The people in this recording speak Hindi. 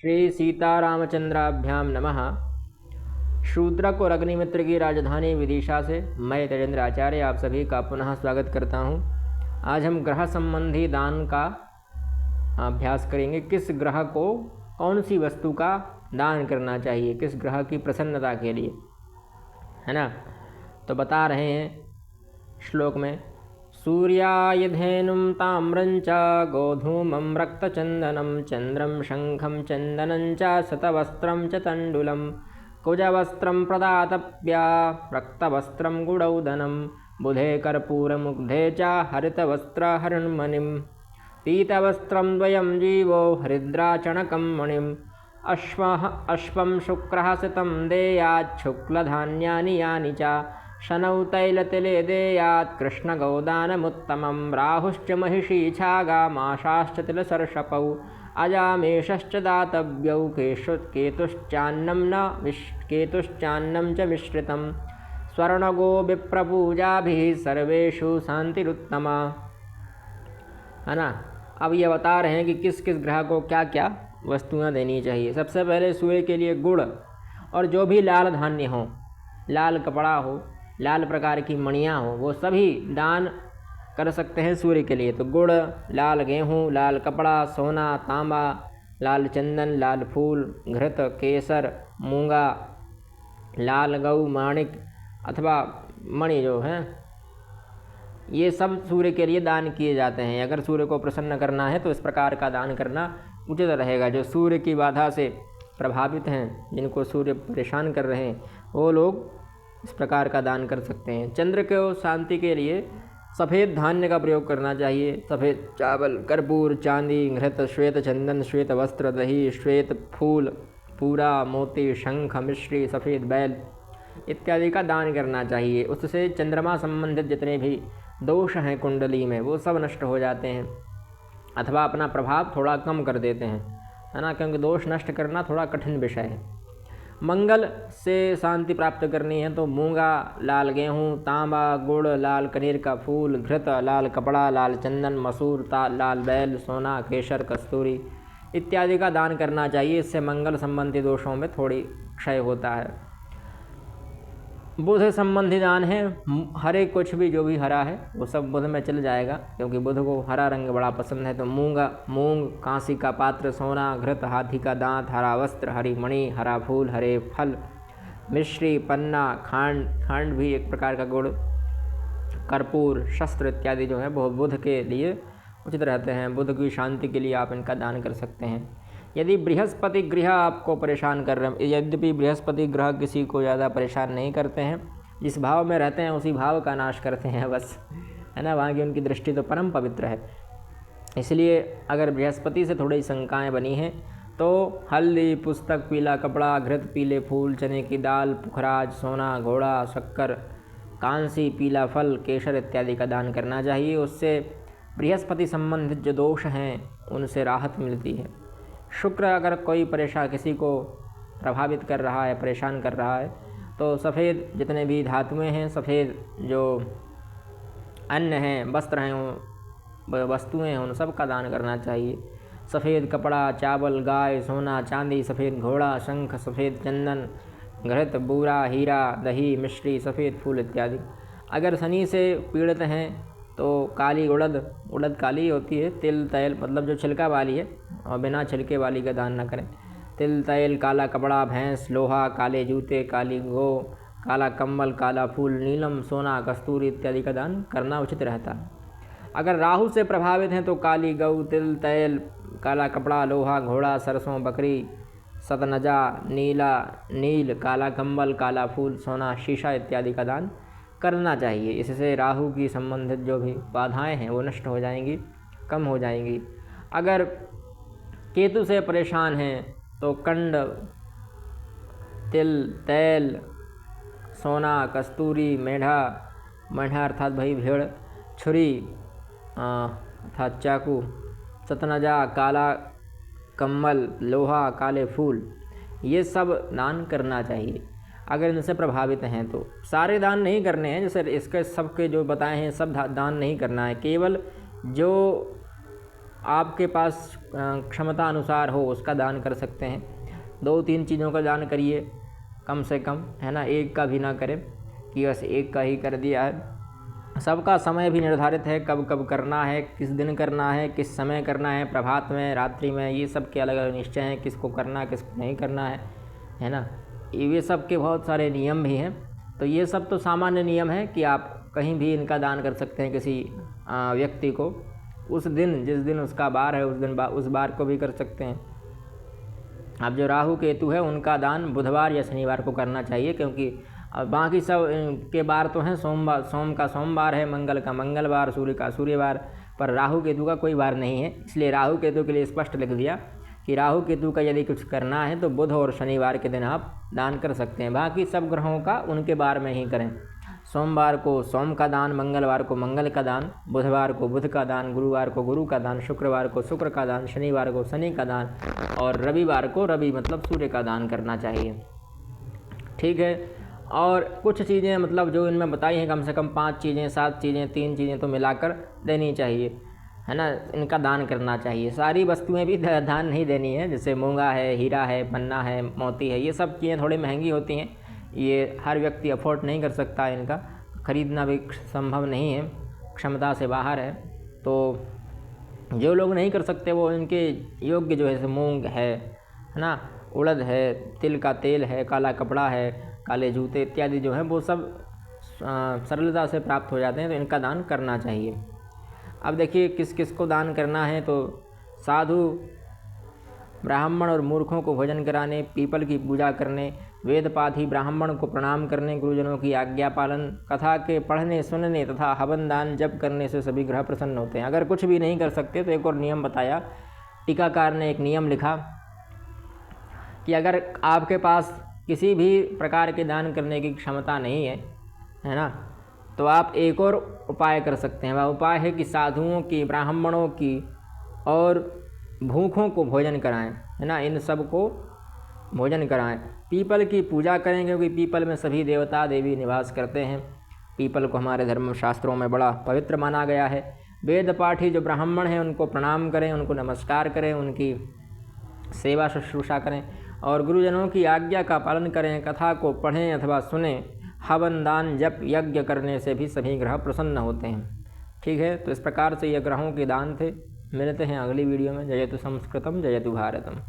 श्री सीतारामचंद्राभ्याम नमः। शूद्रक और अग्निमित्र की राजधानी विदिशा से मैं तेजेंद्र आचार्य आप सभी का पुनः स्वागत करता हूं। आज हम ग्रह संबंधी दान का अभ्यास करेंगे। किस ग्रह को कौन सी वस्तु का दान करना चाहिए, किस ग्रह की प्रसन्नता के लिए, है ना। तो बता रहे हैं श्लोक में, सूर्याय धेनुं ताम्रं च गोधूमं रक्तचंदनं चंद्रं शंखं चंदनं च शतवस्त्रं च तंडुलं कुजवस्त्रं प्रदातव्या रक्तवस्त्रं गुडौदनं बुधे कर्पूरमुग्धे च हरितवस्त्रहरिण्मणिं पीतवस्त्रं द्वयं जीवो हरिद्राचणकं मणिम् अश्वं शुक्रः सितं देयात् शुक्लधान्यानि यानि च शनौ तैलतिले देयात् कृष्णगौदानमुत्तमं राहुश्च महिषी छागामाशाश्च तिलसर्षपौ अजामेषश्च दातव्यौ केतुश्चान्नं च मिश्रितं स्वर्णगो विप्रपूजाभिः सर्वेषु शांतिरुत्तमा, है ना। अब ये बता रहे हैं कि किस किस ग्रह को क्या क्या वस्तुएं देनी चाहिए। सबसे पहले सूर्य के लिए गुड़ और जो भी लाल धान्य हो, लाल कपड़ा हो, लाल प्रकार की मणियाँ हो, वो सभी दान कर सकते हैं सूर्य के लिए। तो गुड़, लाल गेहूँ, लाल कपड़ा, सोना, तांबा, लाल चंदन, लाल फूल, घृत, केसर, मूंगा, लाल गऊ, माणिक अथवा मणि जो है, ये सब सूर्य के लिए दान किए जाते हैं। अगर सूर्य को प्रसन्न करना है तो इस प्रकार का दान करना उचित रहेगा। जो सूर्य की बाधा से प्रभावित हैं, जिनको सूर्य परेशान कर रहे हैं, वो लोग इस प्रकार का दान कर सकते हैं। चंद्र को शांति के लिए सफ़ेद धान्य का प्रयोग करना चाहिए। सफ़ेद चावल, कर्पूर, चांदी, घृत, श्वेत चंदन, श्वेत वस्त्र, दही, श्वेत फूल, पूरा, मोती, शंख, मिश्री, सफ़ेद बैल इत्यादि का दान करना चाहिए। उससे चंद्रमा संबंधित जितने भी दोष हैं कुंडली में, वो सब नष्ट हो जाते हैं अथवा अपना प्रभाव थोड़ा कम कर देते हैं, है ना, क्योंकि दोष नष्ट करना थोड़ा कठिन विषय है। मंगल से शांति प्राप्त करनी है तो मूंगा, लाल गेहूँ, तांबा, गुड़, लाल कनेर का फूल, घृत, लाल कपड़ा, लाल चंदन, मसूर, लाल बैल, सोना, केसर, कस्तूरी इत्यादि का दान करना चाहिए। इससे मंगल संबंधी दोषों में थोड़ी क्षय होता है। बुध संबंधी दान है, हरे कुछ भी जो भी हरा है वो सब बुध में चल जाएगा, क्योंकि बुध को हरा रंग बड़ा पसंद है। तो मूंग, कांसी का पात्र, सोना, घृत, हाथी का दांत, हरा वस्त्र, हरी मणि, हरा फूल, हरे फल, मिश्री, पन्ना, खांड भी एक प्रकार का गुड़, कर्पूर, शस्त्र इत्यादि जो है वो बुध के लिए उचित रहते हैं। बुध की शांति के लिए आप इनका दान कर सकते हैं। यदि बृहस्पति ग्रह आपको परेशान कर रहे हैं, यद्यपि बृहस्पति ग्रह किसी को ज़्यादा परेशान नहीं करते हैं, जिस भाव में रहते हैं उसी भाव का नाश करते हैं बस, है ना। वहाँ की उनकी दृष्टि तो परम पवित्र है। इसलिए अगर बृहस्पति से थोड़ी शंकाएँ बनी हैं तो हल्दी, पुस्तक, पीला कपड़ा, घृत, पीले फूल, चने की दाल, पुखराज, सोना, घोड़ा, शक्कर, कांसी, पीला फल, केसर इत्यादि का दान करना चाहिए। उससे बृहस्पति संबंधित जो दोष हैं उनसे राहत मिलती है। शुक्र अगर कोई किसी को प्रभावित कर रहा है, परेशान कर रहा है, तो सफ़ेद जितने भी धातुएं हैं, सफ़ेद जो अन्न हैं, वस्त्र हैं, वस्तुएं हैं, उन सब का दान करना चाहिए। सफ़ेद कपड़ा, चावल, गाय, सोना, चांदी, सफ़ेद घोड़ा, शंख, सफ़ेद चंदन, घृत, बूरा, हीरा, दही, मिश्री, सफ़ेद फूल इत्यादि। अगर शनि से पीड़ित हैं तो काली उड़द काली होती है, तिल, तैल मतलब जो छिलका वाली है, और बिना छिलके वाली का दान न करें। तिल, तैल, काला कपड़ा, भैंस, लोहा, काले जूते, काली गो, काला कम्बल, काला फूल, नीलम, सोना, कस्तूरी इत्यादि का दान करना उचित रहता है। अगर राहु से प्रभावित हैं तो काली गऊ, तिल, तैल, काला कपड़ा, लोहा, घोड़ा, सरसों, बकरी, सतनजा, नील, काला कम्बल, काला फूल, सोना, शीशा इत्यादि का दान करना चाहिए। इससे राहु की संबंधित जो भी बाधाएं हैं वो नष्ट हो जाएंगी, कम हो जाएंगी। अगर केतु से परेशान हैं तो कंड, तिल, तैल, सोना, कस्तूरी, मेढ़ा अर्थात भाई भेड़, छुरी अर्थात चाकू, सतनजा, काला कम्बल, लोहा, काले फूल, ये सब दान करना चाहिए। अगर इनसे प्रभावित हैं तो सारे दान नहीं करने हैं, जैसे इसके सबके जो बताए हैं सब दान नहीं करना है। केवल जो आपके पास क्षमता अनुसार हो उसका दान कर सकते हैं। 2-3 चीज़ों का दान करिए कम से कम, है ना, एक का भी ना करें कि बस एक का ही कर दिया है। सबका समय भी निर्धारित है, कब कब करना है, किस दिन करना है, किस समय करना है, प्रभात में, रात्रि में, ये सब के अलग अलग निश्चय हैं, किसको करना है किसको नहीं करना है ना। ये सब के बहुत सारे नियम भी हैं। तो ये सब तो सामान्य नियम है कि आप कहीं भी इनका दान कर सकते हैं किसी व्यक्ति को। उस दिन जिस दिन उसका बार है उस बार को भी कर सकते हैं। अब जो राहु केतु है उनका दान बुधवार या शनिवार को करना चाहिए, क्योंकि बाकी सब के बार तो हैं, सोम का सोमवार है, मंगल का मंगलवार, सूर्य का सूर्यवार, पर राहु केतु का कोई वार नहीं है। इसलिए राहु केतु के लिए स्पष्ट लिख दिया कि राहु केतु का यदि कुछ करना है तो बुध और शनिवार के दिन आप दान कर सकते हैं। बाकी सब ग्रहों का उनके बार में ही करें। सोमवार को सोम का दान, मंगलवार को मंगल का दान, बुधवार को बुध का दान, गुरुवार को गुरु का दान, शुक्रवार को शुक्र का दान, शनिवार को शनि का दान और रविवार को रवि मतलब सूर्य का दान करना चाहिए। ठीक है। और कुछ चीज़ें मतलब जो इनमें बताई हैं, कम से कम 5 चीज़ें, 7 चीज़ें, 3 चीज़ें तो मिलाकर देनी चाहिए, है ना, इनका दान करना चाहिए। सारी वस्तुएं भी दान नहीं देनी है, जैसे मूंगा है, हीरा है, पन्ना है, मोती है, ये सब चीज़ें थोड़ी महंगी होती हैं, ये हर व्यक्ति अफोर्ड नहीं कर सकता, इनका ख़रीदना भी संभव नहीं है, क्षमता से बाहर है। तो जो लोग नहीं कर सकते वो इनके योग्य जो है जैसे मूंग है ना, उड़द है, तिल का तेल है, काला कपड़ा है, काले जूते इत्यादि जो हैं वो सब सरलता से प्राप्त हो जाते हैं, तो इनका दान करना चाहिए। अब देखिए किस किस को दान करना है, तो साधु, ब्राह्मण और मूर्खों को भोजन कराने, पीपल की पूजा करने, वेद पाठी ब्राह्मण को प्रणाम करने, गुरुजनों की आज्ञा पालन, कथा के पढ़ने सुनने तथा हवन दान जप करने से सभी ग्रह प्रसन्न होते हैं। अगर कुछ भी नहीं कर सकते तो एक और नियम बताया, टीकाकार ने एक नियम लिखा कि अगर आपके पास किसी भी प्रकार के दान करने की क्षमता नहीं है ना, तो आप एक और उपाय कर सकते हैं। वह उपाय है कि साधुओं की, ब्राह्मणों की और भूखों को भोजन कराएं, है ना, इन सब को भोजन कराएं। पीपल की पूजा करें, क्योंकि पीपल में सभी देवता देवी निवास करते हैं। पीपल को हमारे धर्म शास्त्रों में बड़ा पवित्र माना गया है। वेद पाठी जो ब्राह्मण हैं उनको प्रणाम करें, उनको नमस्कार करें, उनकी सेवा शुश्रूषा करें और गुरुजनों की आज्ञा का पालन करें। कथा को पढ़ें अथवा सुनें। हवन दान जप यज्ञ करने से भी सभी ग्रह प्रसन्न होते हैं। ठीक है, तो इस प्रकार से ये ग्रहों के दान थे। मिलते हैं अगली वीडियो में। जयतु संस्कृतम जयतु भारतम।